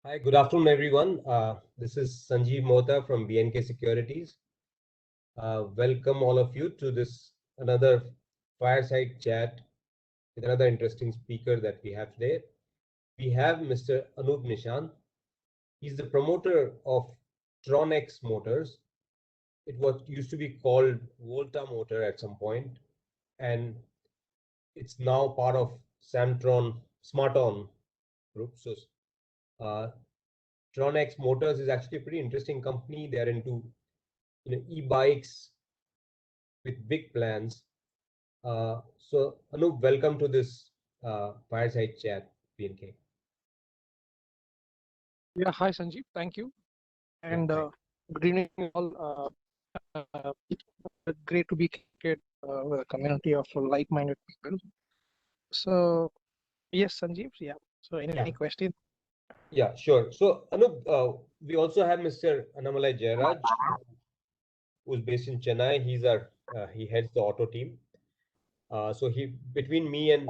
Hi, good afternoon, everyone. This is Sanjeev Mohta from BNK Securities. Welcome all of you to this another fireside chat with another interesting speaker that we have today. We have Mr. Anup Nishan. He's the promoter of Tronex Motors. It was used to be called Volta Motor at some point, and it's now part of Samtron Smarton Group. So, uh, Tronex Motors is actually a pretty interesting company. They are into e-bikes with big plans. So Anup, welcome to this fireside chat, BNK. Yeah, hi Sanjeev, thank you. Yeah, And hi. good evening all. Great to be connected with a community of like-minded people. So yes, Sanjeev, yeah. So any Yeah, question? yeah, sure. So Anup, we also have Mr. Annamalai Jairaj, who's based in Chennai. He heads the auto team. So he between me and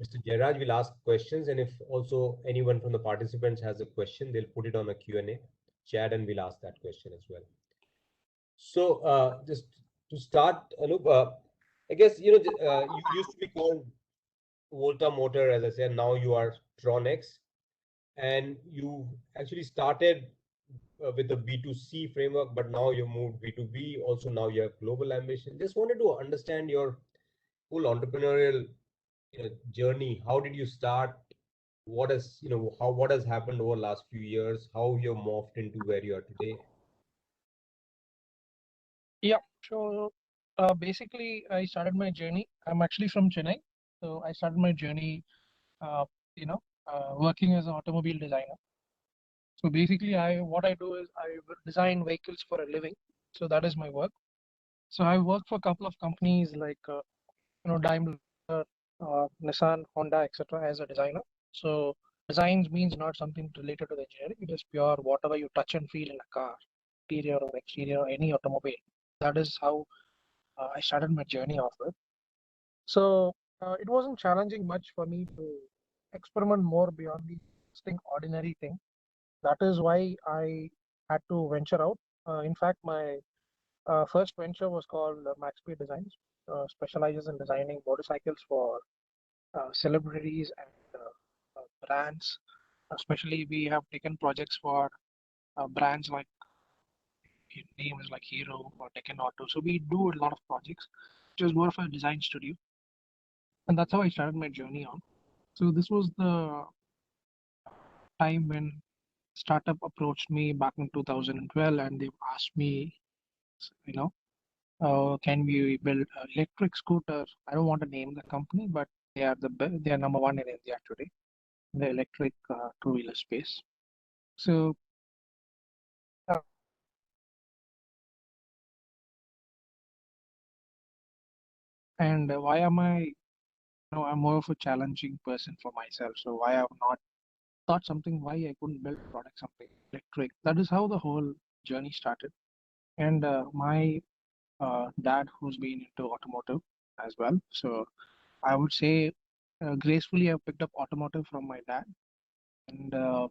Mr. Jairaj will ask questions, and if also anyone from the participants has a question, they'll put it on a Q&A chat, and we'll ask that question as well. So just to start, Anup, I guess you used to be called Volta Motor, as I said. Now you are Tronex, and you actually started with the B2C framework, but now you moved B2B. Also, now you have global ambition. Just wanted to understand your whole entrepreneurial journey. How did you start? What has how what has happened over the last few years? How you've morphed into where you are today? Yeah. So basically, I started my journey. I'm actually from Chennai, so I started my journey, uh, working as an automobile designer. So basically, I what I do is I design vehicles for a living. So that is my work. So I work for a couple of companies like Daimler, Nissan, Honda, etc. as a designer. So designs means not something related to the engineering. It is pure whatever you touch and feel in a car, interior or exterior, any automobile. That is how I started my journey off with. So it wasn't challenging much for me to experiment more beyond the existing ordinary thing. That is why I had to venture out. In fact, my first venture was called Maxpeed Designs, specializes in designing motorcycles for celebrities and brands. Especially, we have taken projects for brands like name is like Hero or Tekken Auto. So we do a lot of projects, which is more of a design studio, and that's how I started my journey on. So this was the time when startup approached me back in 2012, and they've asked me, you know, can we build an electric scooter? I don't want to name the company, but they are number one in India today, in the electric two-wheeler space. So uh, and why am I? I'm more of a challenging person for myself. So why I've not thought something? Why I couldn't build a product something electric? That is how the whole journey started. And my dad, who's been into automotive as well, so I would say gracefully I picked up automotive from my dad, and uh,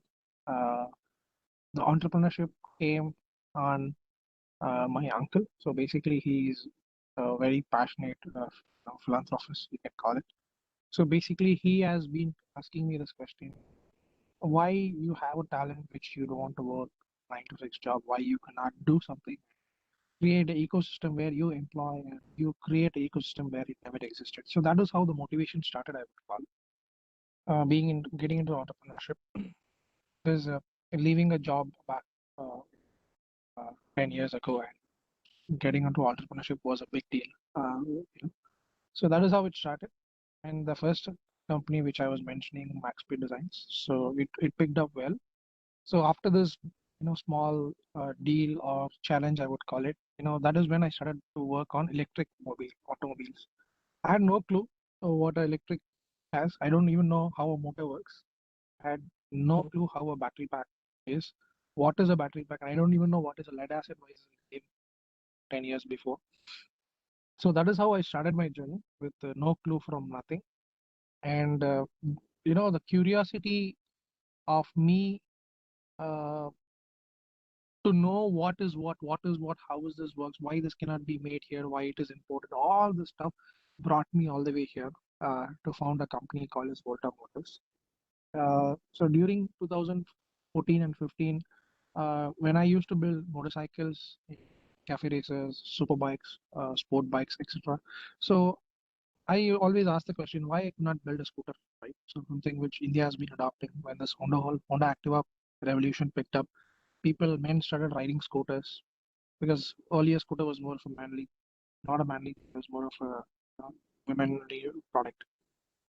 the entrepreneurship came on my uncle. So basically, he's a very passionate philanthropist, you can call it. So basically, he has been asking me this question: why you have a talent which you don't want to work 9 to 6 job? Why you cannot do something? Create an ecosystem where you employ and you create an ecosystem where it never existed. So that is how the motivation started, I would call. Being in getting into entrepreneurship is leaving a job back uh, 10 years ago and getting into entrepreneurship was a big deal. So that is how it started. And the first company which I was mentioning, Maxpeed Designs, so it picked up well. So after this, small deal or challenge, I would call it, that is when I started to work on electric automobiles. I had no clue what an electric has. I don't even know how a motor works. I had no clue how a battery pack is. What is a battery pack? I don't even know what is a lead acid versus 10 years before. So that is how I started my journey with no clue from nothing. And the curiosity of me uh, to know what is what, how is this works, why this cannot be made here, why it is imported. All this stuff brought me all the way here to found a company called as Volta Motors. So during 2014 and 15, when I used to build motorcycles, cafe racers, super bikes, sport bikes, etc. So I always ask the question why I could not build a scooter, right? So something which India has been adopting when this Honda Activa revolution picked up, men started riding scooters because earlier scooter was more of a manly, not a manly, it was more of a womenly product.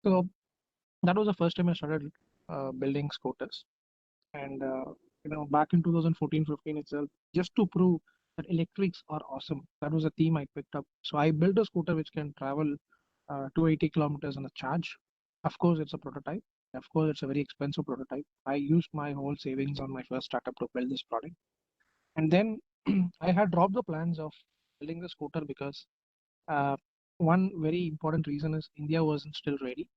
So that was the first time I started building scooters. And back in 2014-15 itself, just to prove that electrics are awesome, that was a theme I picked up. So I built a scooter which can travel 280 kilometers on a charge. Of course, it's a prototype. Of course, it's a very expensive prototype. I used my whole savings on my first startup to build this product. And then I had dropped the plans of building the scooter because uh, one very important reason is India wasn't still ready.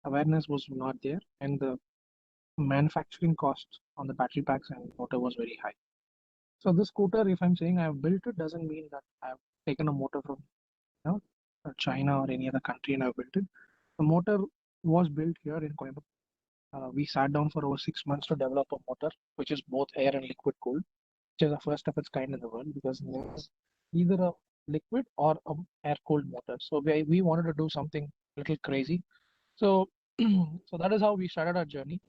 Awareness was not there, and the manufacturing costs on the battery packs and motor was very high. So this scooter, if I'm saying I've built it, doesn't mean that I've taken a motor from you know China or any other country and I've built it. The motor was built here in Coimbatore. We sat down for over 6 months to develop a motor, which is both air and liquid cooled, which is the first of its kind in the world because it's either a liquid or a air cooled motor. So we wanted to do something a little crazy. So so that is how we started our journey.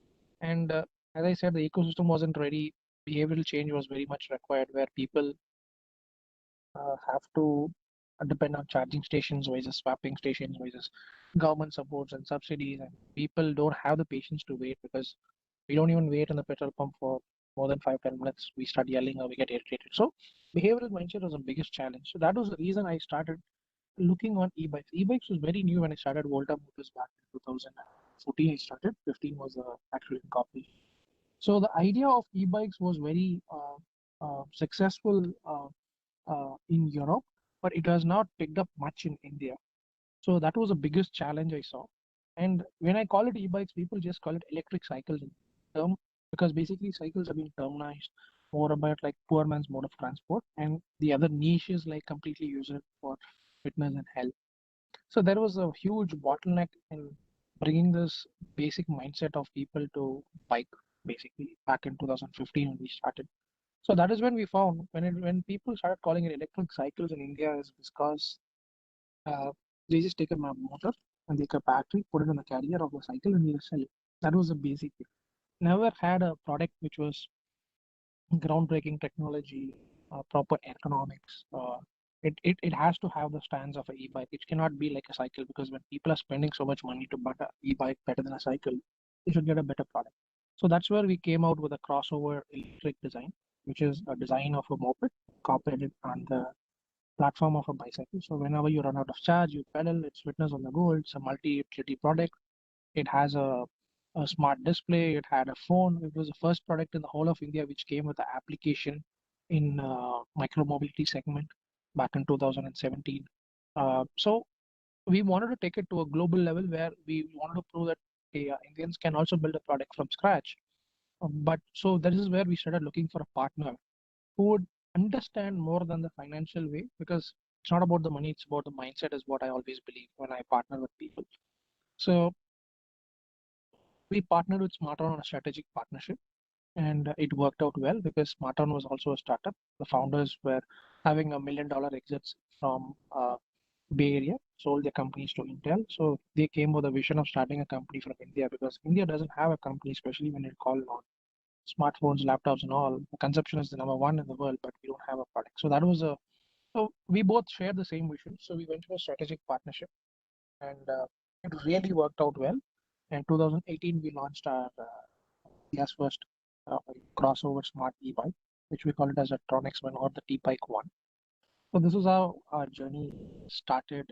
And as I said, the ecosystem wasn't ready. Behavioral change was very much required, where people have to depend on charging stations versus swapping stations versus government supports and subsidies. And people don't have the patience to wait because we don't even wait in the petrol pump for more than 5-10 minutes. We start yelling or we get irritated. So behavioral mindset was the biggest challenge. So that was the reason I started looking on e-bikes. E-bikes was very new when I started Volta Motors back in 2014. I started. 15 was the actual incorporation. So the idea of e-bikes was very successful in Europe, but it has not picked up much in India. So that was the biggest challenge I saw. And when I call it e-bikes, people just call it electric cycles in term because basically cycles have been terminized more about like poor man's mode of transport, and the other niches like completely use it for fitness and health. So there was a huge bottleneck in bringing this basic mindset of people to bike basically back in 2015 when we started. So that is when we found when people started calling it electric cycles in India is because uh, they just take a motor and take a battery, put it in the carrier of the cycle, and they sell it. That was the basic thing. Never had a product which was groundbreaking technology, proper ergonomics. It has to have the stance of an e-bike. It cannot be like a cycle because when people are spending so much money to buy an e-bike better than a cycle, they should get a better product. So that's where we came out with a crossover electric design, which is a design of a moped incorporated on the platform of a bicycle. So whenever you run out of charge, you pedal. It's fitness on the go. It's a multi-utility product. It has a smart display. It had a phone. It was the first product in the whole of India which came with the application in micro mobility segment back in 2017. So we wanted to take it to a global level where we wanted to prove that Indians can also build a product from scratch. But so this is where we started looking for a partner who would understand more than the financial way because it's not about the money, it's about the mindset, is what I always believe when I partner with people. So we partnered with Smartron on a strategic partnership, and it worked out well because Smartron was also a startup. The founders were having $1 million exits from Bay Area, sold their companies to Intel. So they came with a vision of starting a company from India because India doesn't have a company, especially when it called on smartphones, laptops, and all. The consumption is the number one in the world, but we don't have a product. So that was a so we both share the same vision. So we went to a strategic partnership, and it really worked out well. In 2018, we launched our India's first crossover smart e-bike, which we call it as a Tronix One or the T-Bike One. So this is how our journey started,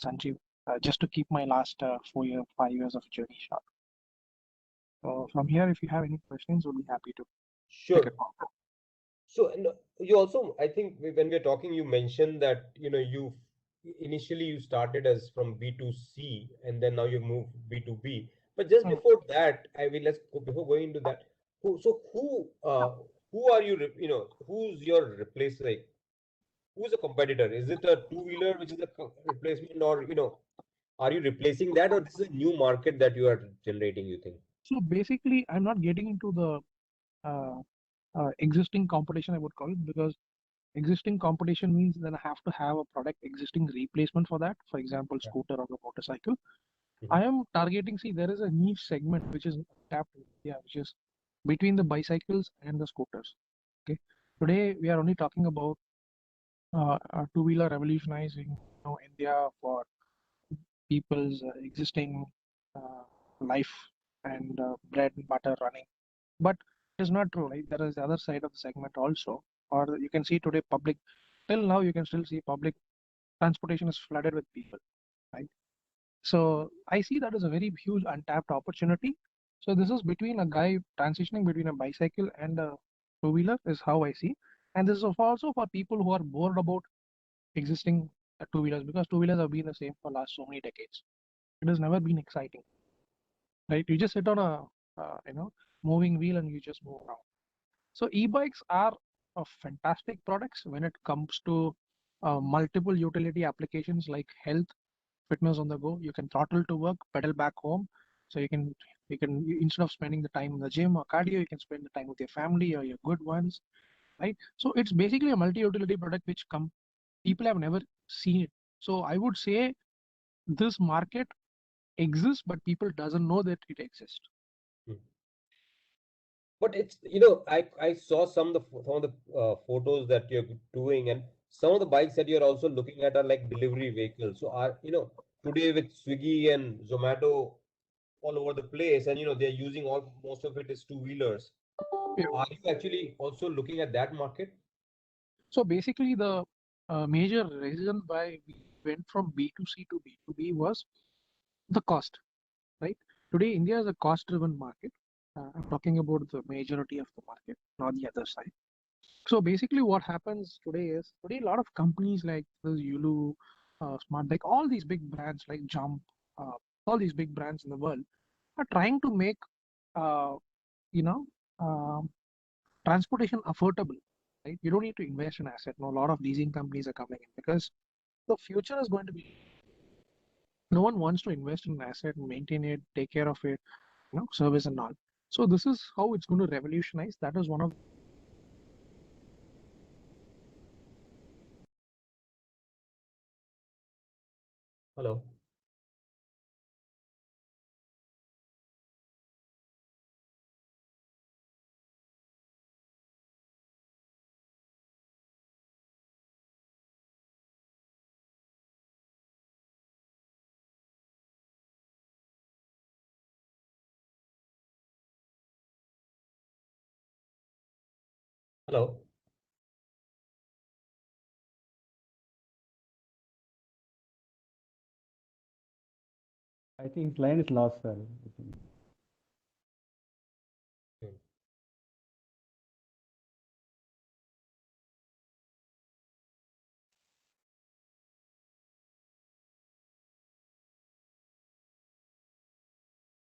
Sanjeev. Just to keep my last 5 years of journey short. So from here, if you have any questions, we'll be happy to pick it Sure. up. So and you also, I think when we're talking, you mentioned that you initially you started as from B2C and then now you moved B2B. But just Mm. before that, I will let's go before going into that. Who are you? Who's your replace? Like, who's a competitor? Is it a two-wheeler which is a replacement, or are you replacing that, or this is a new market that you are generating? You think? So basically, I'm not getting into the uh, existing competition, I would call it, because existing competition means then I have to have a product existing replacement for that. For example, Yeah. scooter or a motorcycle. Mhm. I am targeting, see, there is a niche segment which is tapped, yeah, which is between the bicycles and the scooters. Okay. Today we are only talking about a two-wheeler revolutionizing, India for people's existing life and bread and butter running. But it is not true, right? There is the other side of the segment also, or you can see today public, till now you can still see public transportation is flooded with people, right? So I see that as a very huge untapped opportunity. So this is between a guy transitioning between a bicycle and a two-wheeler is how I see. And this is also for people who are bored about existing two-wheelers, because two-wheelers have been the same for last so many decades. It has never been exciting, right? You just sit on a moving wheel and you just move around. So e-bikes are a fantastic products when it comes to multiple utility applications like health, fitness on the go. You can throttle to work, pedal back home. So instead of spending the time in the gym or cardio, you can spend the time with your family or your good ones, right? So it's basically a multi-utility product which people have never seen it. So I would say this market exists, but people doesn't know that it exists. Hmm. But it's I saw some of the photos that you're doing, and some of the bikes that you're also looking at are like delivery vehicles. So are today with Swiggy and Zomato all over the place, and they're using all most of it is two-wheelers. Yeah. Are you actually also looking at that market? So basically, the major reason why we went from B2C to B2B was the cost, right? Today, India is a cost-driven market. I'm talking about the majority of the market, not the other side. So basically, what happens today is today a lot of companies like this Yulu, Smart Bike, all these big brands like Jump, uh, all these big brands in the world are trying to make uh, you know um transportation affordable. Right? You don't need to invest in asset. No, a lot of leasing companies are coming in because the future is going to be. No one wants to invest in an asset, maintain it, take care of it, service and all. So this is how it's going to revolutionize. That is one of. Hello. Hello. I think line is lost, sir. I think. Hmm.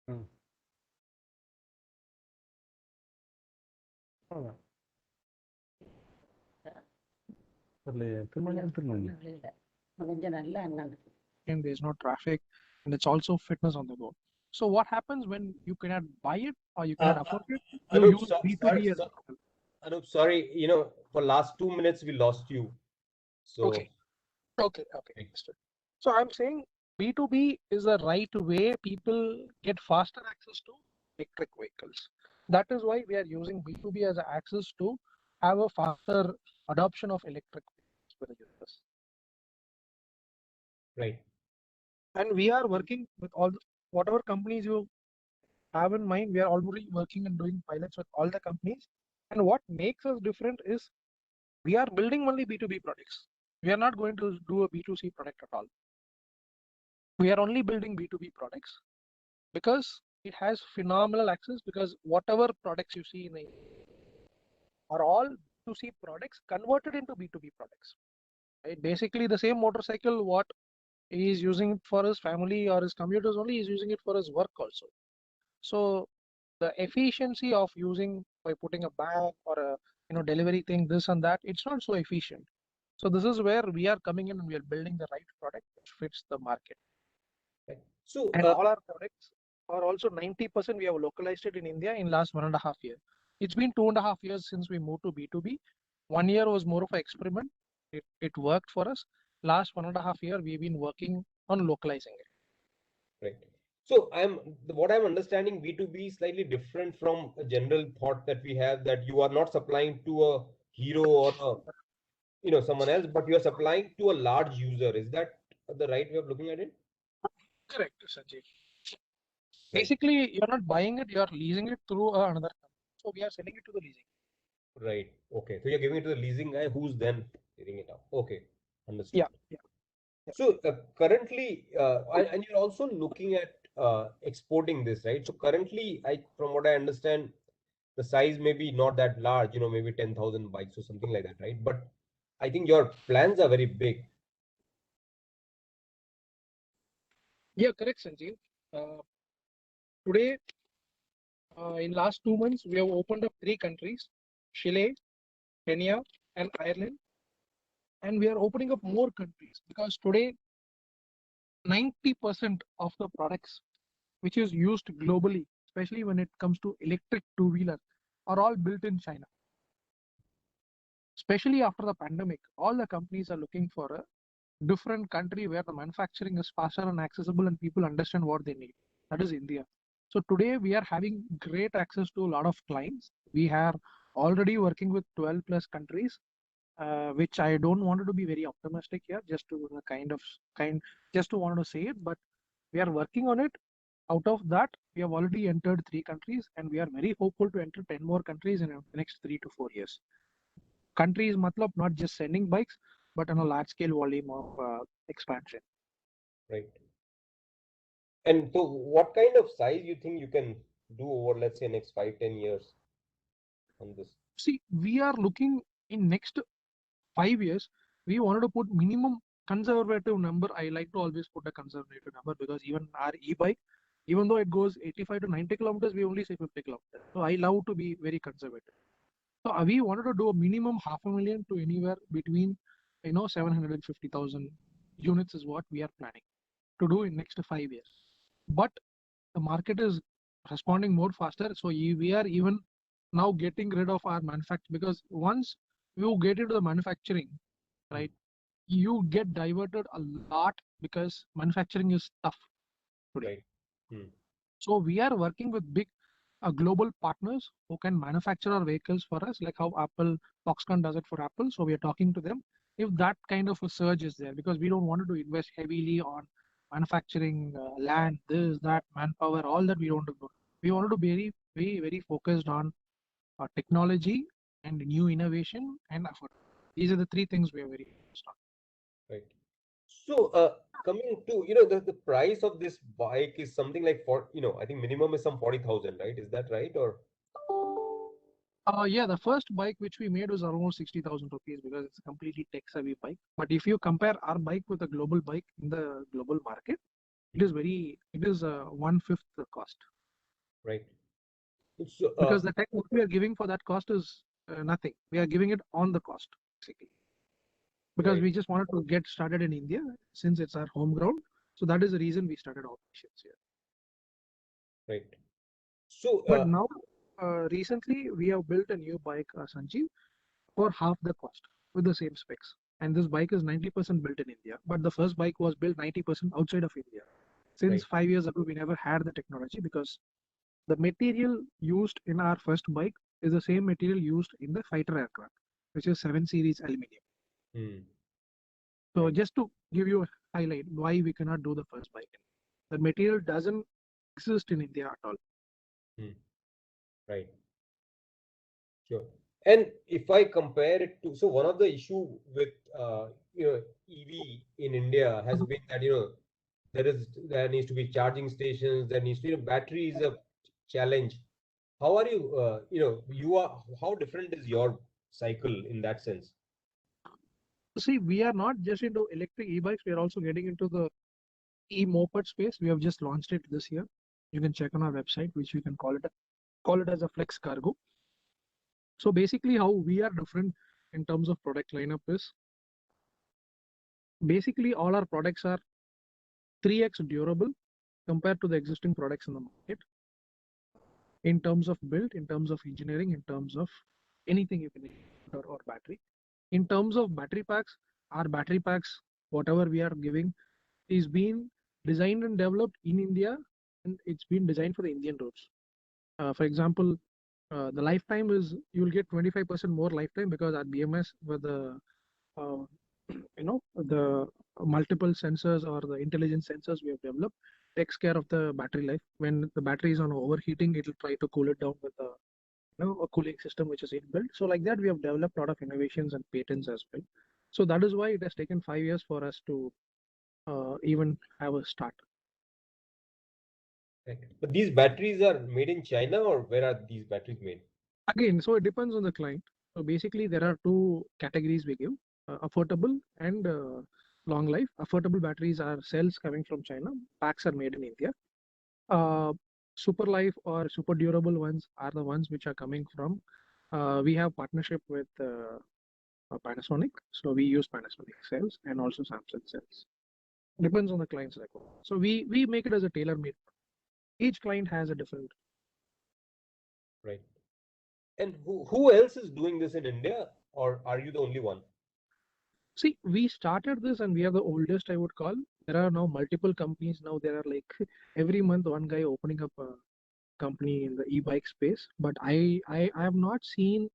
Hmm. ಹೌದಾ? ಅಲ್ಲಿ Tirumala Tirumala. And there's no traffic, and it's also fitness on the go. So what happens when you cannot buy it or you Uh, cannot afford it? You Anup, use sorry, B2B as a model. Anup, sorry. For last 2 minutes we lost you. So. Okay, okay, understood. So I'm saying B2B is the right way people get faster access to electric vehicles. That is why we are using B2B as an access to have a faster adoption of electric vehicles for the users. Right. And we are working with whatever companies you have in mind. We are already working and doing pilots with all the companies. And what makes us different is we are building only B2B products. We are not going to do a B2C product at all. We are only building B2B products because it has phenomenal access, because whatever products you see in the are all B2C products converted into B2B products. Right? Basically, the same motorcycle what he is using it for his family or his commuters only, is using it for his work also. So the efficiency of using by putting a bag or a delivery thing, this and that, it's not so efficient. So this is where we are coming in and we are building the right product which fits the market. Right. So, And all our products are also 90% we have localized it in India in last 1.5 years. It's been 2.5 years since we moved to B2B. 1 year was more of an experiment. It worked for us. Last 1.5 year we've been working on localizing it. right. So what I'm understanding, B2B is slightly different from a general thought that we have, that you are not supplying to a hero or someone else, but you are supplying to a large user. Is that the right way of looking at it? Correct, Sanjeev. Right. Basically, you're not buying it, you're leasing it through another company. So we are selling it to the leasing. Right. Okay. So you're giving it to the leasing guy who's then clearing it out. Okay. Understood. Yeah. So currently, and you're also looking at exporting this, right? So currently, from what I understand, the size may be not that large, maybe 10,000 bikes or something like that, right? But I think your plans are very big. Yeah, correct, Sanjeev. Today, in last 2 months, we have opened up 3 countries: Chile, Kenya, and Ireland. And we are opening up more countries because today 90% of the products which is used globally, especially when it comes to electric two-wheeler, are all built in China. Especially after the pandemic, all the companies are looking for a different country where the manufacturing is faster and accessible and people understand what they need. That is India. So today we are having great access to a lot of clients. We are already working with 12 plus countries, which I don't want to be very optimistic here, just to just to want to say it, but we are working on it. Out of that, we have already entered 3 countries, and we are very hopeful to enter 10 more countries in the next 3 to 4 years. Countries, matlab, not just sending bikes, but on a large scale volume of expansion. Right. And so what kind of size you think you can do over, let's say, next 5-10 years on this? See, we are looking in next 5 years, we wanted to put minimum conservative number. I like to always put a conservative number because even our e-bike, even though it goes 85 to 90 kilometers, we only say 50 kilometers. So I love to be very conservative. So we wanted to do a minimum 500,000 to anywhere between 750,000 units is what we are planning to do in next 5 years. But the market is responding more faster. So we are even now getting rid of our manufacturing, because once you get into the manufacturing, right, you get diverted a lot because manufacturing is tough today. Right. So we are working with big global partners who can manufacture our vehicles for us, like how Foxconn does it for Apple. So we are talking to them if that kind of a surge is there, because we don't want to invest heavily on manufacturing, land, this, that, manpower, all that we don't do. We wanted to be very, very focused on technology and new innovation and effort. These are the 3 things we are very focused on. Right. So, coming to, the price of this bike is something like I think minimum is some 40,000, right? Is that right? Or Yeah, the first bike which we made was almost 60,000 rupees because it's a completely tech-savvy bike. But if you compare our bike with a global bike in the global market, it is 1/5 the cost. right? So, Because the tech what we are giving for that cost is nothing. We are giving it on the cost, basically. Because right, we just wanted to get started in India since it's our home ground. So that is the reason we started operations here. right. So, But now, recently, we have built a new bike, Sanjeev, for half the cost with the same specs. And this bike is 90% built in India. But the first bike was built 90% outside of India. Since right, 5 years ago, we never had the technology because the material used in our first bike is the same material used in the fighter aircraft, which is 7 series aluminum. So right. just to give you a highlight why we cannot do the first bike. The material doesn't exist in India at all. Right. Sure. And if I compare it to, so one of the issue with EV in India has been that there needs to be charging stations, there needs to battery is a challenge. How are you how different is your cycle in that sense? See, we are not just into electric e-bikes, we are also getting into the e-moped space. We have just launched it this year. You can check on our website, which we can call it call it as a flex cargo. So basically how we are different in terms of product lineup is basically all our products are 3x durable compared to the existing products in the market in terms of build, in terms of engineering, in terms of anything you can or battery. In terms of battery packs, our battery packs, whatever we are giving, is being designed and developed in India, and it's been designed for the Indian roads. For example, the lifetime is you will get 25% more lifetime because our BMS with the the multiple sensors or the intelligent sensors we have developed takes care of the battery life. When the battery is on overheating, it will try to cool it down with a cooling system which is inbuilt. So like that, we have developed a lot of innovations and patents as well. So that is why it has taken 5 years for us to even have a start. Right. But these batteries are made in China, or where are these batteries made? Again, so it depends on the client. So basically, there are two categories we give: affordable and long life. Affordable batteries are cells coming from China. Packs are made in India. Super life or super durable ones are the ones which are coming from. We have partnership with Panasonic, so we use Panasonic cells and also Samsung cells. Depends on the client's requirement. So we make it as a tailor-made. Each client has a different. Right. And who else is doing this in India, or are you the only one? See, we started this and we are the oldest, I would call. There are now multiple companies. Now there are like every month one guy opening up a company in the e-bike space. But I have not seen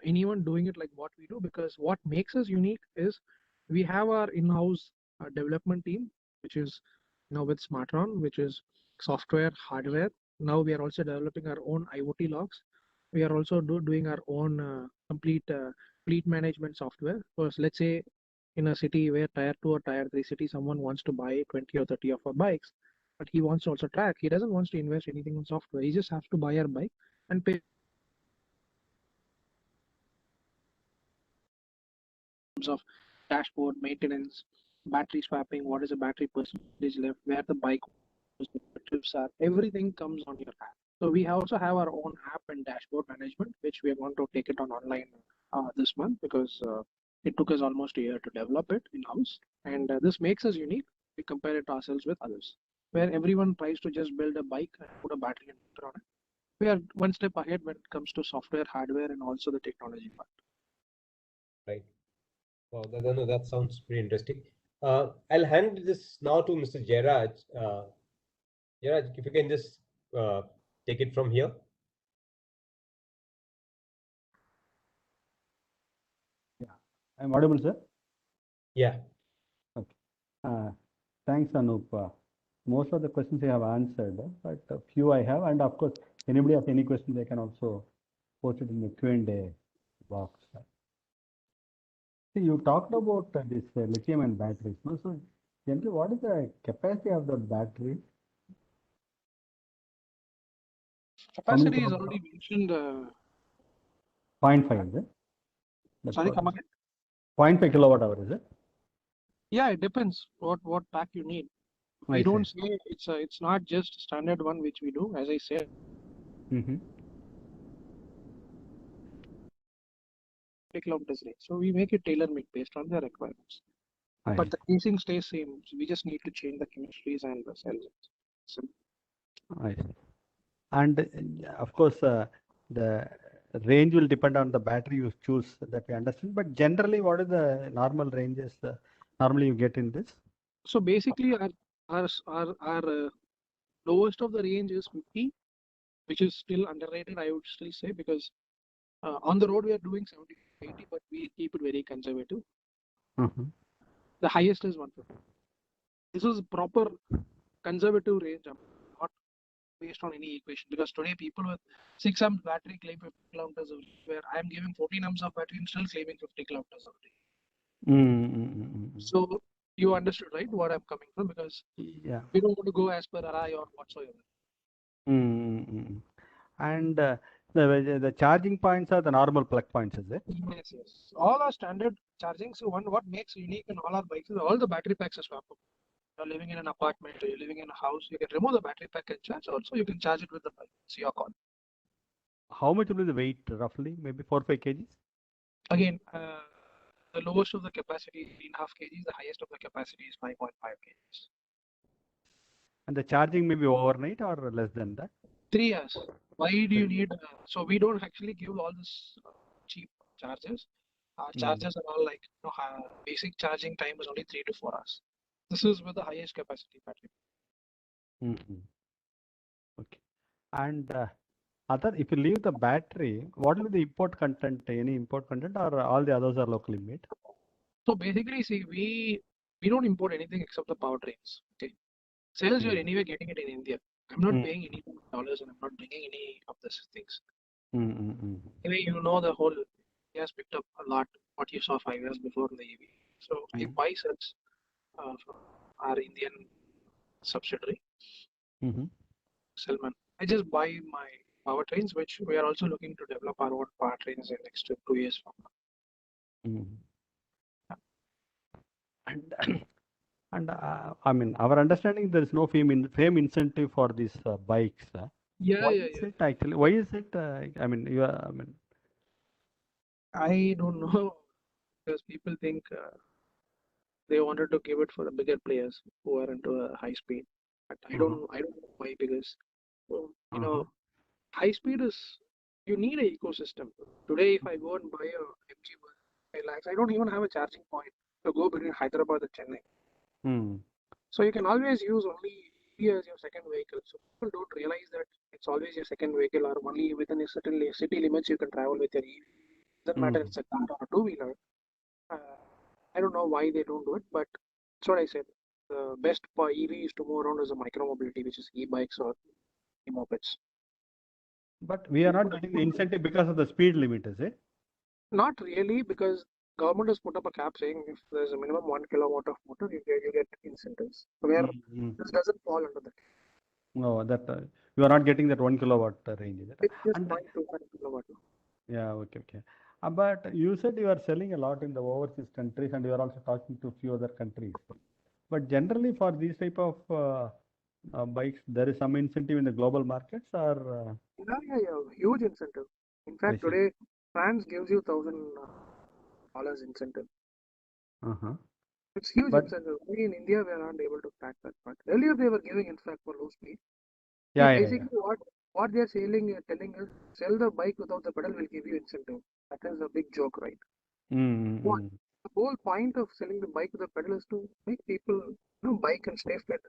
anyone doing it like what we do, because what makes us unique is we have our in-house development team, which is with Smartron, which is software, hardware. Now we are also developing our own IoT logs. We are also doing our own complete fleet management software. Because let's say in a city where tier 2 or tier 3 city, someone wants to buy 20 or 30 of our bikes, but he wants to also track. He doesn't want to invest anything in software. He just has to buy our bike and pay of dashboard maintenance, battery swapping, what is the battery percentage left, where the bike trips are, everything comes on your app. So we also have our own app and dashboard management, which we are going to take it on online this month, because it took us almost a year to develop it in-house. And this makes us unique. We compare it ourselves with others, where everyone tries to just build a bike and put a battery and motor on it. We are one step ahead when it comes to software, hardware, and also the technology part. Right. Wow, that sounds pretty interesting. I'll hand this now to Mr. Jairaj. Jairaj, if you can just take it from here. Yeah, I'm audible, sir. Yeah. Okay. Thanks, Anup. Most of the questions you have answered, but a few I have, and of course, anybody has any questions, they can also post it in the Q&A box. See, you talked about this lithium-ion batteries. No? So, generally, what is the capacity of the battery? Capacity is already mentioned. 0.5, is it? That's Sorry, what- come again. 0.5 kilowatt hour, is it? Yeah, it depends what pack you need. I We see. don't say it's not just standard one which we do. As I said, Mm-hmm. 50 kilometers range. So we make it tailor-made based on their requirements. I But the casing stays same. So we just need to change the chemistries and the cells. So see. And of course, the range will depend on the battery you choose, that we understand. But generally, what is the normal ranges normally you get in this? So basically, our lowest of the range is 50, which is still underrated, I would still say, because on the road we are doing 70, 80, but we keep it very conservative. Mm-hmm. The highest is 150. This is proper conservative range, not based on any equation. Because today people with 6 amp battery claim 50 kilometers a day, where I'm giving 14 amps of battery and still claiming 50 kilometers a day. Mm-hmm. So you understood, right, what I'm coming from? Because Yeah. we don't want to go as per RI or whatsoever. Mm-hmm. And the charging points are the normal plug points, is it? Yes, yes. All are standard charging. So what makes unique in all our bikes is all the battery packs are swappable. You're living in an apartment or you're living in a house, you can remove the battery pack and charge. Also, you can charge it with the bike. It's your call. How much will be the weight roughly? Maybe 4-5 kgs? Again, the lowest of the capacity is 3.5 kgs, the highest of the capacity is 5.5 kgs. And the charging may be overnight or less than that? 3 hours. Why do you need? So we don't actually give all this cheap chargers. Our chargers are all like basic charging time is only 3 to 4 hours. This is with the highest capacity battery. Mhm. Okay. And if you leave the battery, what will be the import content? Any import content or all the others are locally made? So basically, see, we don't import anything except the powertrains. Okay, sales you're anyway getting it in India. I'm not paying any dollars and I'm not bringing any of these things. Anyway, you know the whole India has picked up a lot what you saw 5 years before in the EV. So I buy sets from our Indian subsidiary, Selman. I just buy my powertrains, which we are also looking to develop our own powertrains in next 2 years from now. And I mean, our understanding there is no fame incentive for these bikes. Why is it actually? Why is it? I mean, I don't know because people think they wanted to give it for the bigger players who are into a high speed. But I don't know why because you know high speed is you need an ecosystem. Today, if I go and buy a MG 5 lakhs, I don't even have a charging point to go between Hyderabad and Chennai. So you can always use only EV as your second vehicle. So people don't realize that it's always your second vehicle or only within a certain city limits you can travel with your EV. Doesn't matter it's a car or a two-wheeler. I don't know why they don't do it, but that's what I said. The best for EV is to move around as a micro-mobility, which is e-bikes or e-mopeds. But we are not getting the incentive because of the speed limit, is it? Not really, because government has put up a cap saying if there's a minimum 1 kilowatt of motor, you get incentives. Where this doesn't fall under that. No, that you are not getting that 1 kilowatt range, is it? It's just 0.25 kilowatt. Yeah, okay. But you said you are selling a lot in the overseas countries and you are also talking to a few other countries. But generally for these type of bikes, there is some incentive in the global markets or? Yeah, huge incentive. In fact, today France gives you $1,000 incentive. It's huge incentive. We in India we are not able to crack that part. Earlier they were giving in fact for low speed. Basically what they are telling us, sell the bike without the pedal will give you incentive. That is a big joke, right? The whole point of selling the bike with the pedal is to make people bike and stay fit.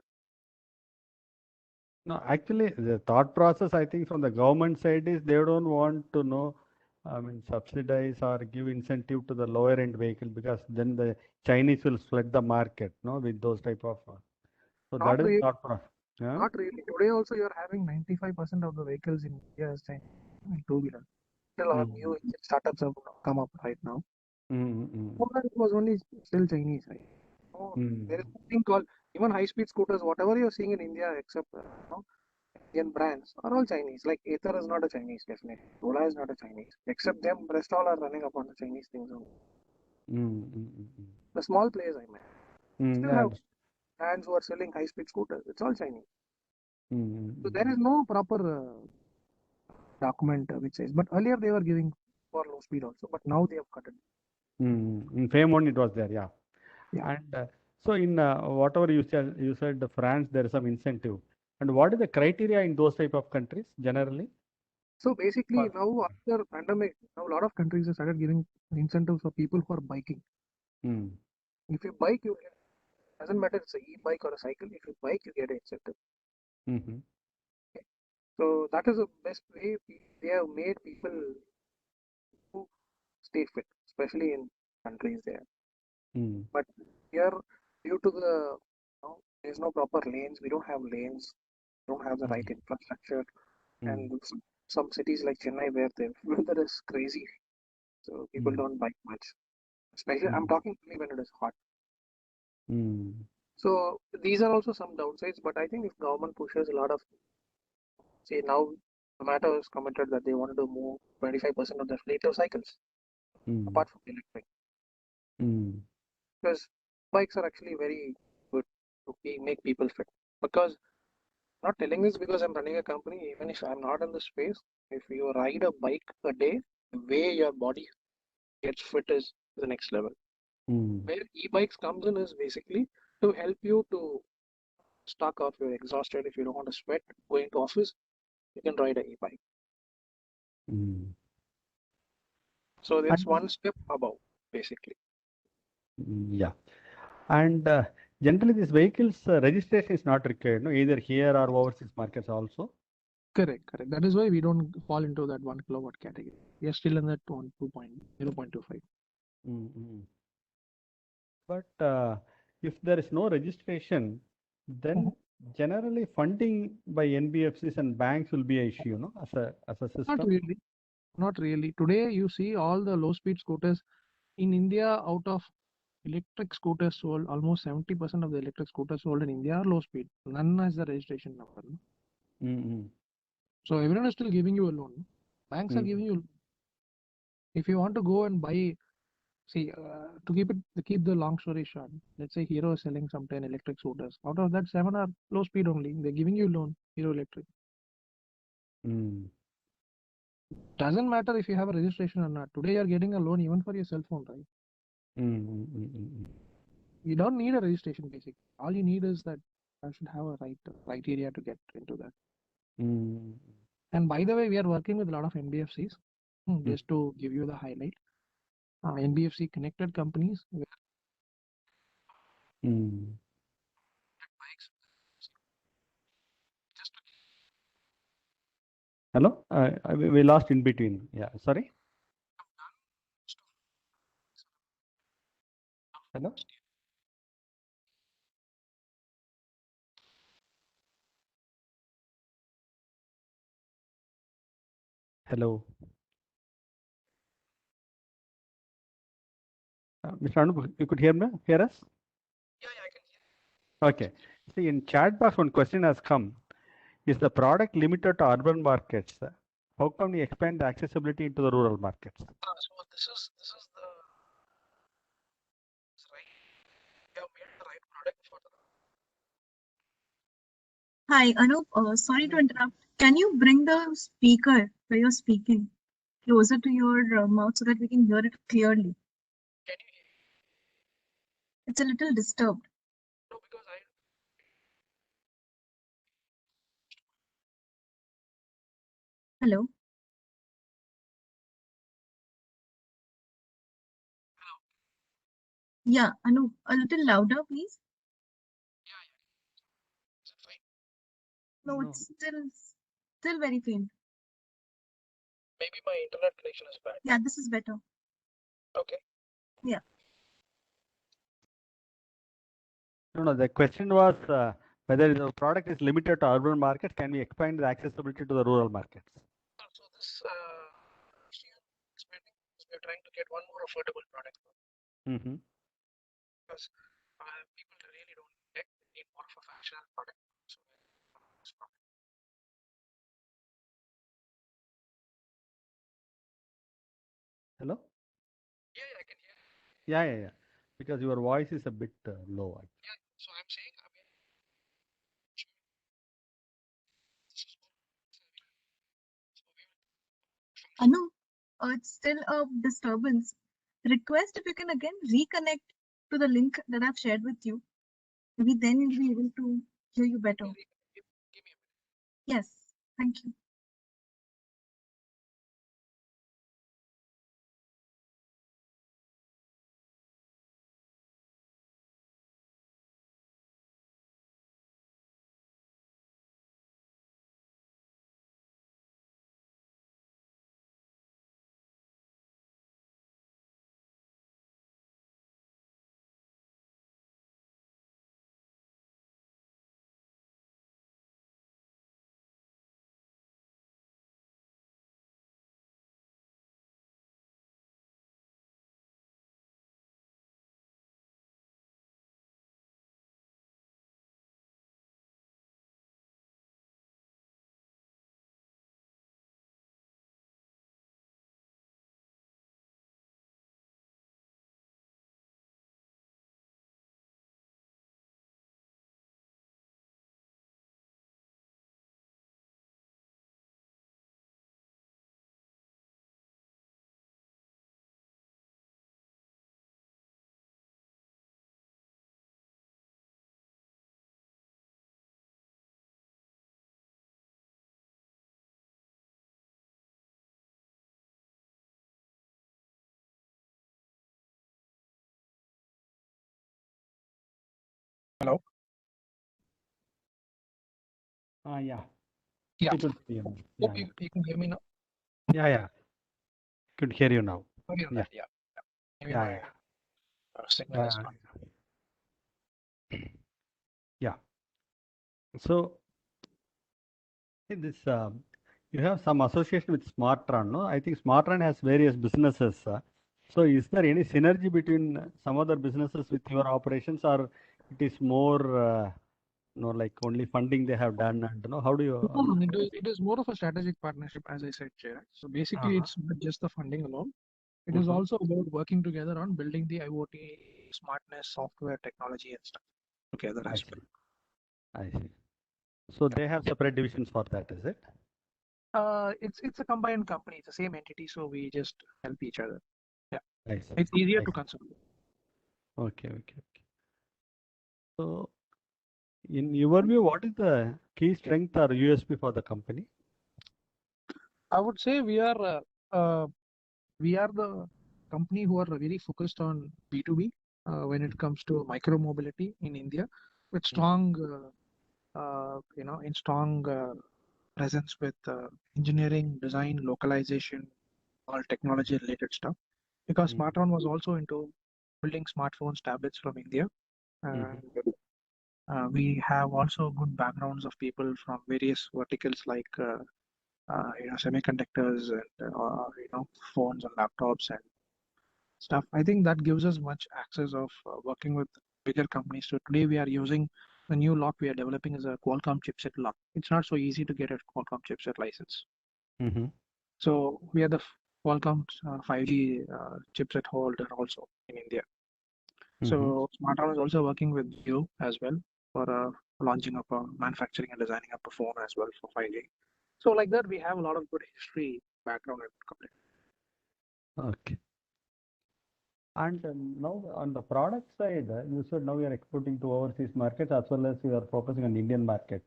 No, actually, the thought process, I think, from the government side is they don't want to know, I mean, subsidize or give incentive to the lower end vehicle because then the Chinese will flood the market, no, with those type of. So Not that is really. thought process. Yeah? Not really. Today also you are having 95% of the vehicles in India as Chinese two-wheeler. Still a lot of new startups have come up right now. It was only still Chinese, right? So there is something called even high-speed scooters. Whatever you're seeing in India, except Indian brands, are all Chinese. Like Ather is not a Chinese, definitely. Ola is not a Chinese. Except them, rest all are running upon the Chinese things only. The small players, I mean, still have brands who are selling high-speed scooters. It's all Chinese. So there is no proper document which says. But earlier they were giving for low speed also, but now they have cut it. In FAME one it was there, yeah. And so in whatever you said France there is some incentive. And what is the criteria in those type of countries generally? So basically now after pandemic, now a lot of countries have started giving incentives for people who are biking. If you bike, you get, doesn't matter it's a e-bike or a cycle. If you bike, you get an incentive. Okay. So that is the best way they have made people to stay fit, especially in countries there. But here, due to the there's no proper lanes, we don't have lanes, don't have the right infrastructure, and some cities like Chennai where the weather is crazy, so people don't bike much. Especially, I'm talking only when it is hot. So these are also some downsides, but I think if government pushes a lot of, say now, Zomato has commented that they wanted to move 25% of their fleet to cycles, apart from electric, because bikes are actually very good to make people fit. Because Not telling this because I'm running a company. Even if I'm not in the space, if you ride a bike a day, the way your body gets fit is the next level. Where e-bikes comes in is basically to help you to stock off. You're exhausted. If you don't want to sweat going to office, you can ride an e-bike. So it's one step above, basically. Yeah. And generally, these vehicles registration is not required, no, either here or overseas markets also. Correct. That is why we don't fall into that 1 kilowatt category. We are still in that 0.25. But if there is no registration, then generally funding by NBFCs and banks will be an issue, no, as a system. Not really. Today, you see all the low-speed scooters in India. Out of electric scooters sold, almost 70% of the electric scooters sold in India are low speed. None has the registration number. So everyone is still giving you a loan. Banks are giving you. If you want to go and buy, to keep the long story short, let's say Hero is selling some 10 electric scooters. Out of that, 7 are low speed only. They're giving you loan, Hero Electric. Doesn't matter if you have a registration or not. Today you're getting a loan even for your cell phone, right? You don't need a registration basically. All you need is that you should have a right criteria to get into that. And by the way, we are working with a lot of NBFCs. Just to give you the highlight, NBFC connected companies. Hello? We lost in between. Yeah, sorry. Hello? Hello. Mr. Anup, you could hear us? Yeah, I can hear. Okay. See, in chat box, one question has come. Is the product limited to urban markets? How can we expand the accessibility into the rural markets? So this is the right. You have made the right product for the. Hi, Anup. Sorry to interrupt. Can you bring the speaker where you're speaking closer to your mouth so that we can hear it clearly? Can you hear? It's a little disturbed. No, because Hello? Yeah, Anup, a little louder, please. Is it fine? No, it's still very faint. Maybe my internet connection is bad. Yeah, this is better. Okay. Yeah. No, the question was whether the product is limited to urban markets. Can we expand the accessibility to the rural markets? So this expanding, we are trying to get one more affordable product. Because people really don't need more of a functional product. So Hello? yeah, I can hear. Yeah. Because your voice is a bit low. Yeah, so I'm saying, Anup, it's still a disturbance. Request if you can again reconnect to the link that I've shared with you. Maybe then you'll be able to hear you better. Give me a minute. Yes, thank you. Hello? Yeah. Yeah. We could hear you now. Hope Yeah, you can hear me now. yeah. Could hear you now. Sorry on Yeah. that, yeah. Maybe Yeah, my yeah. signal is not. Yeah. So in this, you have some association with SmartRun, no? I think SmartRun has various businesses. So is there any synergy between some other businesses with your operations, or it is more, like only funding they have done, and how do you? It is more of a strategic partnership, as I said, Chirag. So basically, it's not just the funding alone. It is also about working together on building the IoT smartness, software, technology, and stuff together I as see. I see. So they have separate divisions for that, is it? well. It's a combined company. It's the same entity, so we just help each other. Yeah, I see. it's easier I to see. consolidate. Okay. So in your view, what is the key strength or USP for the company? I would say we are the company who are very focused on B2B when it comes to micro mobility in India, with strong, strong presence with engineering, design, localization, all technology related stuff. Because SmartRun was also into building smartphones, tablets from India, and we have also good backgrounds of people from various verticals like semiconductors and phones and laptops and stuff. I think that gives us much access of working with bigger companies. So today we are using the new lock we are developing is a Qualcomm chipset lock. It's not so easy to get a Qualcomm chipset license. So we are the Qualcomm 5G chipset holder also in India. So SmartRun is also working with you as well for launching up a manufacturing and designing up a phone as well for 5G. So like that, we have a lot of good history background and company. Okay. And now on the product side, you said now you are exporting to overseas markets as well as you are focusing on Indian market.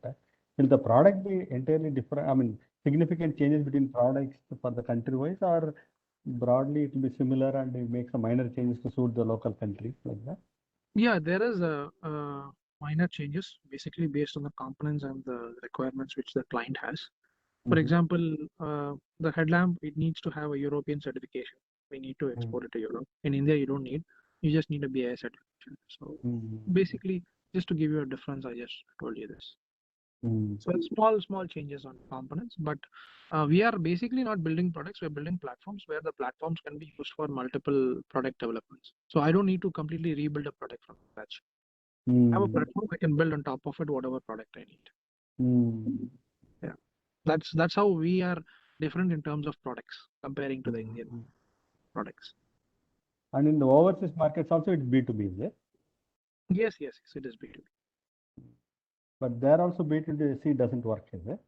Will the product be entirely different? I mean, significant changes between products for the country wise, or broadly it will be similar and you make some minor changes to suit the local country like that? Yeah, there is a minor changes basically based on the components and the requirements which the client has. For example, the headlamp, it needs to have a European certification. We need to export it to Europe. In India, you don't need. You just need a BIS certification. So basically, just to give you a difference, I just told you this. So it's small changes on components, but we are basically not building products. We're building platforms where the platforms can be used for multiple product developments. So I don't need to completely rebuild a product from scratch. I have a platform I can build on top of it whatever product I need. Yeah, that's how we are different in terms of products comparing to the Indian products. And in the overseas markets also it's B2B, is it? Yes, it is B2B. But there also B2C doesn't work, is it?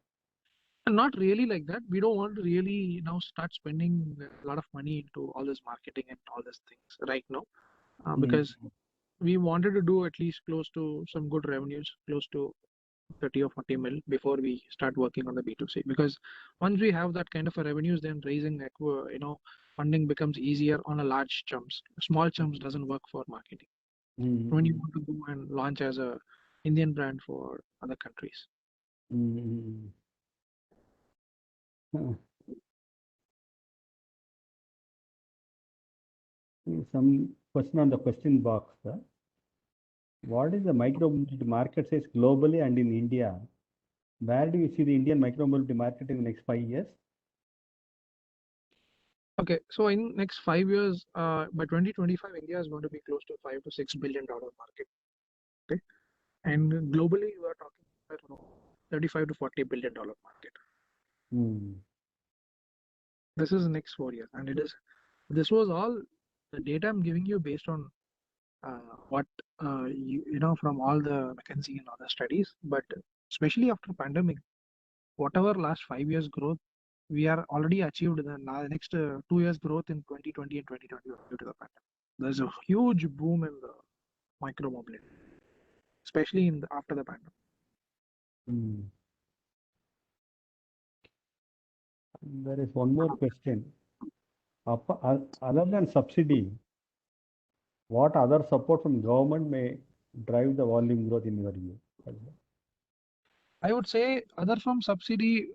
And not really like that. We don't want to really now start spending a lot of money into all this marketing and all these things right now, because we wanted to do at least close to some good revenues, close to 30 or 40 mil before we start working on the B2C. Because once we have that kind of a revenues, then raising funding becomes easier on a large chunks. Small chunks doesn't work for marketing when you want to go and launch as a Indian brand for other countries. Some question on the question box. What is the micromobility market size globally and in India? Where do you see the Indian micromobility market in the next 5 years? Okay, so in next 5 years, by 2025, India is going to be close to $5 to $6 billion market. Okay, and globally, we are talking about 35 to $40 billion market. This is the next 4 years, and this was all the data I'm giving you based on what from all the McKinsey and other studies. But especially after pandemic, whatever last 5 years growth, we are already achieved the next 2 years growth in 2020 and 2021 due to the pandemic. There's a huge boom in the micro mobility, especially after the pandemic. There is one more question. Other than subsidy, what other support from government may drive the volume growth in your view? I would say other from subsidy,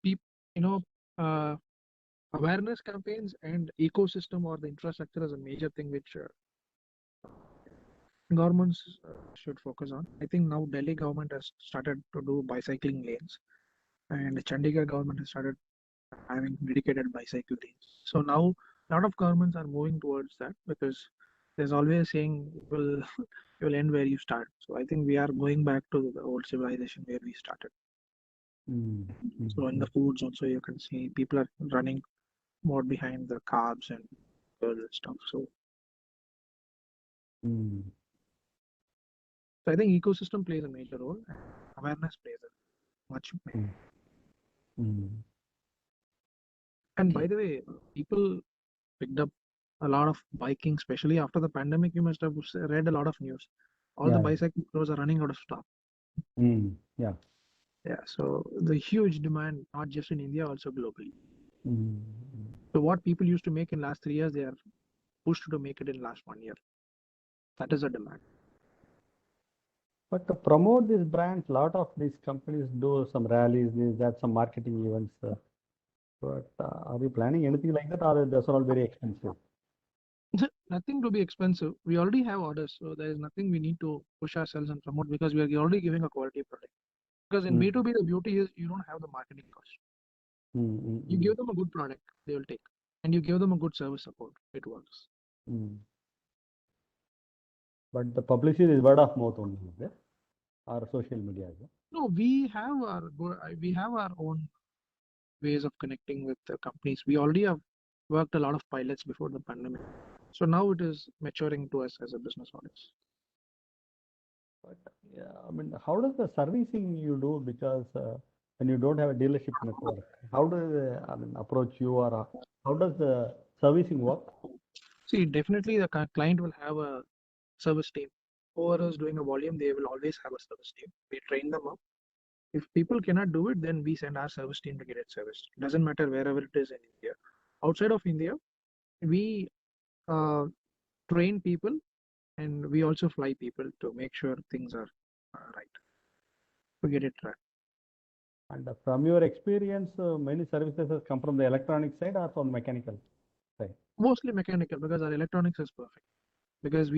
you know, uh, awareness campaigns and ecosystem or the infrastructure is a major thing which governments should focus on. I think now Delhi government has started to do bicycling lanes, and Chandigarh government has started having dedicated bicycle lanes. So now a lot of governments are moving towards that because there's always saying you will you will end where you start. So I think we are going back to the old civilization where we started. So in the foods also you can see people are running more behind the carbs and all that stuff. So I think ecosystem plays a major role and awareness plays a much And by the way, people picked up a lot of biking, especially after the pandemic. You must have read a lot of news. All the bicycle stores are running out of stock. Yeah. Yeah, so the huge demand, not just in India, also globally. So what people used to make in last 3 years, they are pushed to make it in last 1 year. That is a demand. But to promote these brands, a lot of these companies do some rallies, that some marketing events. But are you planning anything like that, or those are all very expensive? Nothing to be expensive. We already have orders, so there is nothing we need to push ourselves and promote because we are already giving a quality product. Because in B2B, the beauty is you don't have the marketing cost. You give them a good product, they will take. And you give them a good service support, it works. But the publicity is word of mouth only, is there? Or social media? No, we have our own ways of connecting with the companies. We already have worked a lot of pilots before the pandemic. So now it is maturing to us as a business audience. But yeah, I mean, how does the servicing you do? Because when you don't have a dealership network, how do they approach you, or how does the servicing work? See, definitely the client will have a service team. Whoever is doing a volume, they will always have a service team. We train them up. If people cannot do it, then we send our service team to get it serviced. Doesn't matter wherever it is in India. Outside of India, we train people and we also fly people to make sure things are right to get it right. And from your experience, many services have come from the electronic side or from mechanical side? Mostly mechanical because our electronics is perfect. Because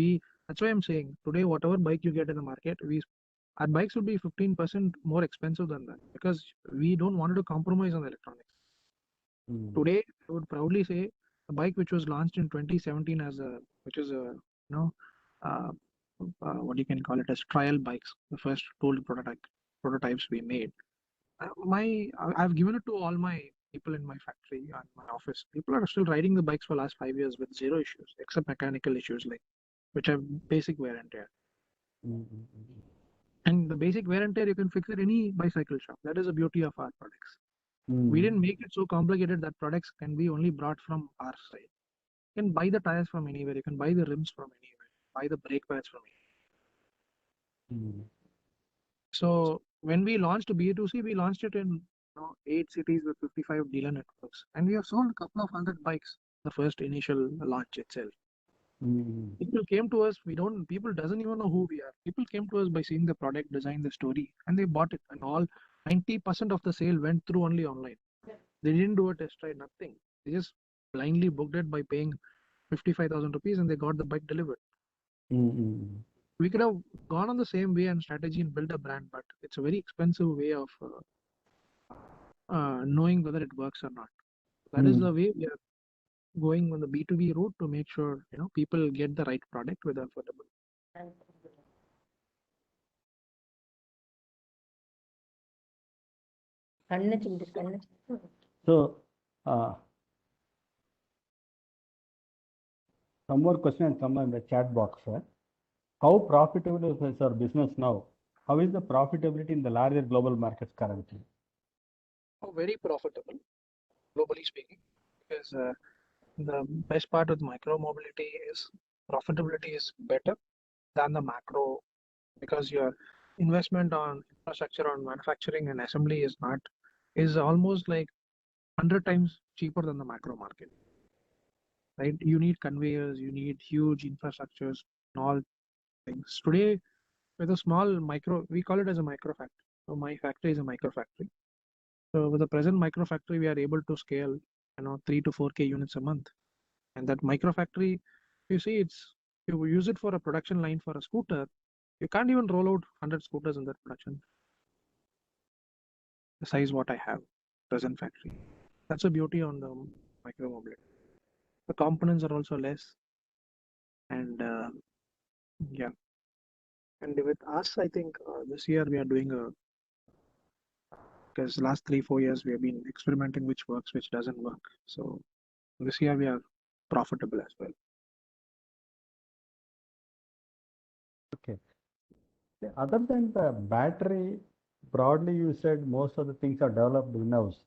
that's why I'm saying today, whatever bike you get in the market, our bikes will be 15% more expensive than that because we don't want to compromise on the electronics. Today, I would proudly say a bike which was launched in 2017 which is a what you can call it as trial bikes, the first tool prototypes we made. I've given it to all my people in my factory and my office. People are still riding the bikes for last 5 years with zero issues except mechanical issues which have basic wear and tear. And the basic wear and tear you can fix at any bicycle shop. That is the beauty of our products. We didn't make it so complicated that products can be only brought from our side. You can buy the tires from anywhere. You can buy the rims from anywhere. Buy the brake pads from anywhere. So when we launched B2C, we launched it in 8 cities with 55 dealer networks, and we have sold a couple of hundred bikes the first initial launch itself. People came to us. People doesn't even know who we are. People came to us by seeing the product, design, the story, and they bought it. And all 90% of the sale went through only online. They didn't do a test ride, nothing. They just blindly booked it by paying 55,000 rupees, and they got the bike delivered. We could have gone on the same way and strategy and build a brand, but it's a very expensive way of knowing whether it works or not. That is the way we are going on the B2B route to make sure people get the right product with affordable. So, some more questions come in the chat box. How profitable is our business now? How is the profitability in the larger global markets currently? Oh, very profitable, globally speaking, because the best part with micro mobility is profitability is better than the macro because your investment on infrastructure on manufacturing and assembly is almost like 100 times cheaper than the macro market. Right? You need conveyors, you need huge infrastructures, and all things. Today, with a small micro, we call it as a micro factory. So my factory is a micro factory. So with the present micro factory, we are able to scale, 3 to 4K units a month. And that micro factory, you see, you use it for a production line for a scooter. You can't even roll out 100 scooters in that production. The size what I have, present factory. That's the beauty on the micro mobility. The components are also less, and yeah. And with us, I think this year we are doing because last 3-4 years we have been experimenting which works, which doesn't work. So this year we are profitable as well. Okay. Other than the battery, broadly you said most of the things are developed in-house.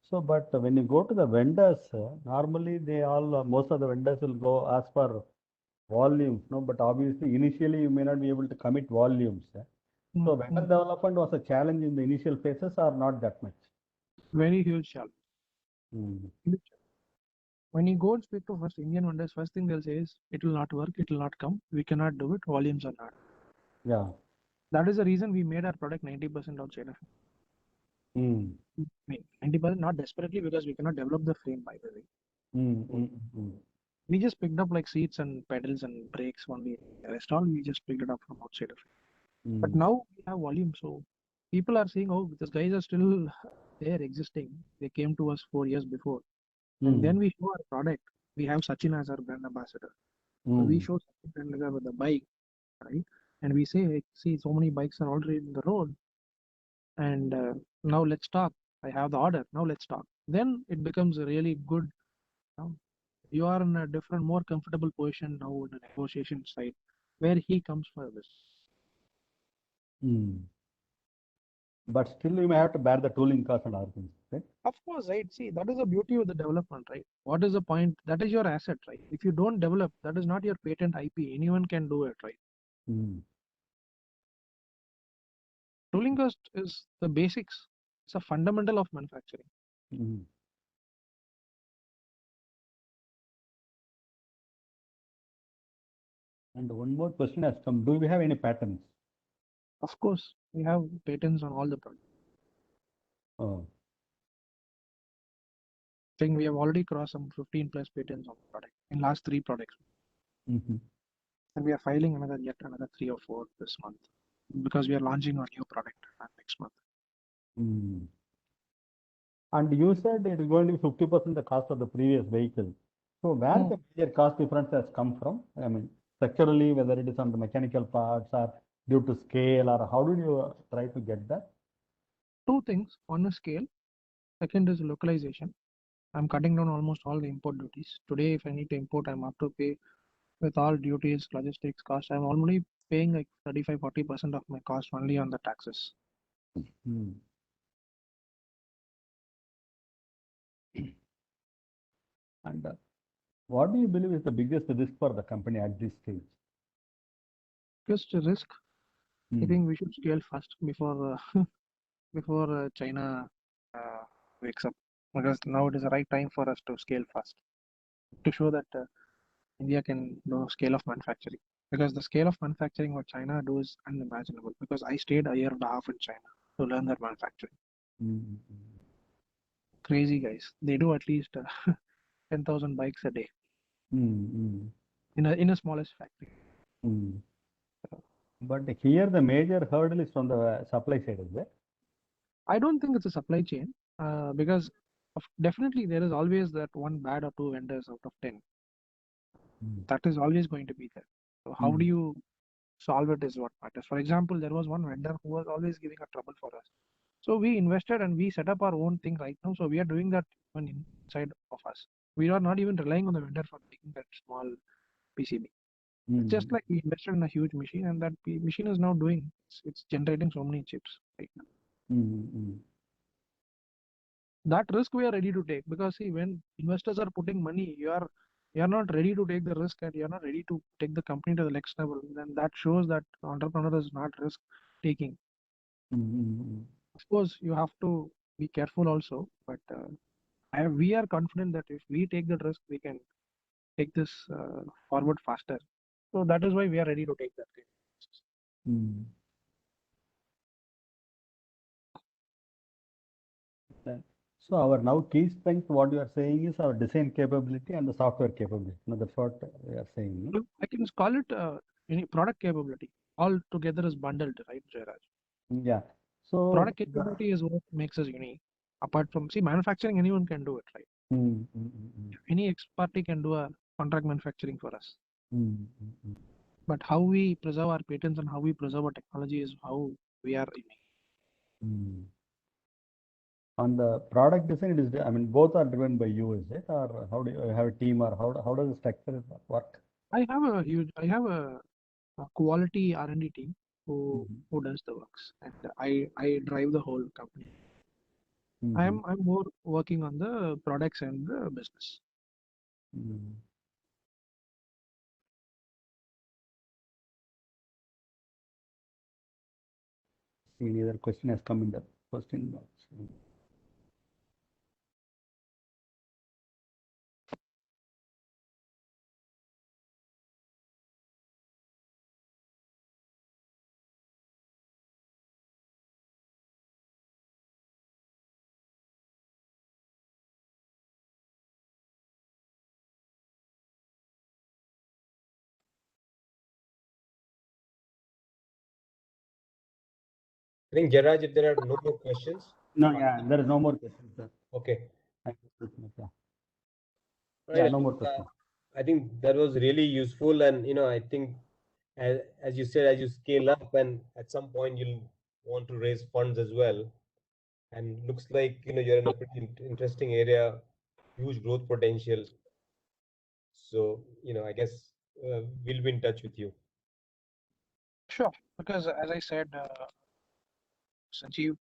So, but when you go to the vendors, normally most of the vendors will go as per volumes, no? But obviously initially you may not be able to commit volumes. So vendor development was a challenge in the initial phases or not that much? Very huge challenge. Mm. When you go and speak to first Indian vendors, first thing they'll say is it will not work, it will not come, we cannot do it, volumes are not. Yeah. That is the reason we made our product 90% outside of Mm. 90%, not desperately because we cannot develop the frame, by the way. We just picked up like seats and pedals and brakes only. The rest all we just picked it up from outside of it. But now we have volume, so people are saying, oh, these guys are still there existing. They came to us 4 years before. And then we show our product. We have Sachin as our brand ambassador. So we show Sachin with the bike, right? And we say, see, so many bikes are already in the road. And now let's talk. I have the order. Now let's talk. Then it becomes a really good. You are in a different, more comfortable position now in the negotiation side, where he comes for this. But still you may have to bear the tooling cost and other things, right? Of course, right? See, that is the beauty of the development, right? What is the point? That is your asset, right? If you don't develop, that is not your patent IP. Anyone can do it, right? Tooling cost is the basics. It's a fundamental of manufacturing. And one more question has come. Do we have any patents? Of course, we have patents on all the products. Oh. I think we have already crossed some 15 plus patents on the product in last 3 products. And we are filing yet another 3 or 4 this month because we are launching our new product next month. And you said it is going to be 50% the cost of the previous vehicle. So where the major cost difference has come from? I mean, structurally, whether it is on the mechanical parts or due to scale, or how did you try to get that? 2 things. One is scale. Second is localization. I'm cutting down almost all the import duties. Today, if I need to import, I'm up to pay with all duties, logistics, cost. I'm already paying like 35-40% of my cost only on the taxes. And what do you believe is the biggest risk for the company at this stage? Just a risk. I think we should scale fast before before China wakes up, because now it is the right time for us to scale fast to show that India can do scale of manufacturing, because the scale of manufacturing what China do is unimaginable, because I stayed a year and a half in China to learn that manufacturing. Crazy guys. They do at least 10,000 bikes a day in a smallest factory. But here the major hurdle is from the supply side, is it? I don't think it's a supply chain because definitely there is always that one bad or 2 vendors out of 10. That is always going to be there. So how do you solve it is what matters. For example, there was one vendor who was always giving a trouble for us. So we invested and we set up our own thing right now. So we are doing that even inside of us. We are not even relying on the vendor for making that small PCB. It's just like we invested in a huge machine, and that machine is now doing, it's generating so many chips right now. That risk we are ready to take, because see, when investors are putting money, you are not ready to take the risk, and you are not ready to take the company to the next level. Then that shows that the entrepreneur is not risk taking. Of course, you have to be careful also, but we are confident that if we take the risk, we can take this forward faster. So that is why we are ready to take that risk. Mm. Then- So our now key strength, what you are saying is our design capability and the software capability. No, that's what we are saying. No? I can call it any product capability. All together is bundled, right, Jairaj? Yeah. So Product capability is what makes us unique. Apart from, see, manufacturing, anyone can do it, right? Any expert can do a contract manufacturing for us. But how we preserve our patents and how we preserve our technology is how we are unique. On the product design, it is, I mean, both are driven by you, is it? Or how do you have a team, or how does the structure work? I have a quality R&D team who does the works, and I drive the whole company. I'm more working on the products and the business. Any other question has come in the question box? I think, Jairaj, if there are no more questions. No, yeah, there is no more questions, sir. Okay. Yeah, no more questions. I think that was really useful, and I think as you said, as you scale up, and at some point you'll want to raise funds as well, and looks like you're in a pretty interesting area, huge growth potential. So I guess we'll be in touch with you. Sure, because as I said, Sanjeev,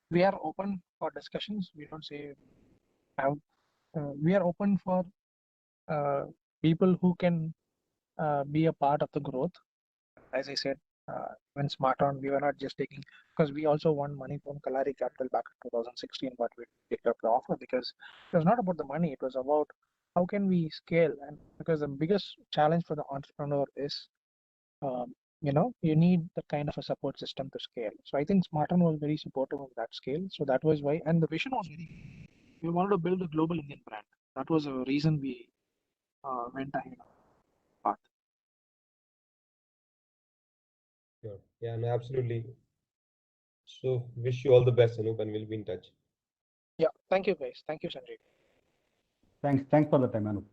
we are open for discussions. We don't say have. We are open for people who can be a part of the growth. As I said, when SmartOn, we were not just taking, because we also won money from Kalari Capital back in 2016, but we picked up the offer because it was not about the money. It was about how can we scale, and because the biggest challenge for the entrepreneur is you need the kind of a support system to scale. So I think SmartOn was very supportive of that scale. So that was why, and the vision was very, we wanted to build a global Indian brand. That was a reason we went ahead on that path. Sure. Yeah, no, absolutely. So wish you all the best, Anup, and we'll be in touch. Yeah, thank you guys. Thank you, Sanjay. Thanks for the time, Anup.